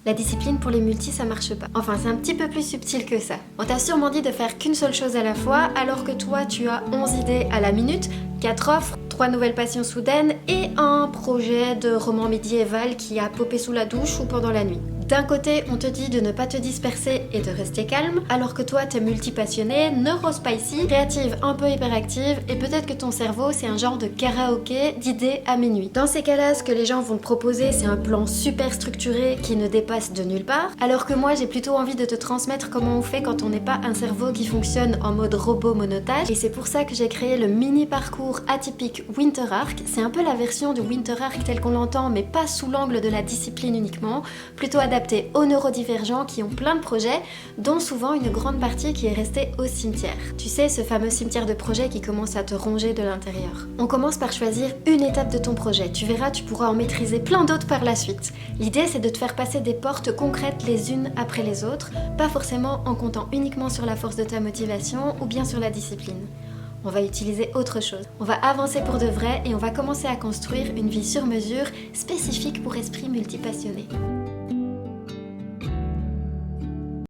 La discipline pour les multis, ça marche pas. Enfin, c'est un petit peu plus subtil que ça. On t'a sûrement dit de faire qu'une seule chose à la fois, alors que toi, tu as 11 idées à la minute, 4 offres, 3 nouvelles passions soudaines et un projet de roman médiéval qui a popé sous la douche ou pendant la nuit. D'un côté, on te dit de ne pas te disperser et de rester calme, alors que toi, t'es multipassionnée, neurospicy, créative, un peu hyperactive, et peut-être que ton cerveau, c'est un genre de karaoké d'idées à minuit. Dans ces cas-là, ce que les gens vont te proposer, c'est un plan super structuré qui ne dépasse de nulle part, alors que moi, j'ai plutôt envie de te transmettre comment on fait quand on n'est pas un cerveau qui fonctionne en mode robot monotage, et c'est pour ça que j'ai créé le mini parcours atypique Winter Arc. C'est un peu la version du Winter Arc tel qu'on l'entend, mais pas sous l'angle de la discipline uniquement, plutôt adapté aux neurodivergents qui ont plein de projets, dont souvent une grande partie qui est restée au cimetière. Tu sais, ce fameux cimetière de projet qui commence à te ronger de l'intérieur. On commence par choisir une étape de ton projet. Tu verras, tu pourras en maîtriser plein d'autres par la suite. L'idée, c'est de te faire passer des portes concrètes les unes après les autres, pas forcément en comptant uniquement sur la force de ta motivation ou bien sur la discipline. On va utiliser autre chose. On va avancer pour de vrai et on va commencer à construire une vie sur mesure spécifique pour esprits multipassionnés.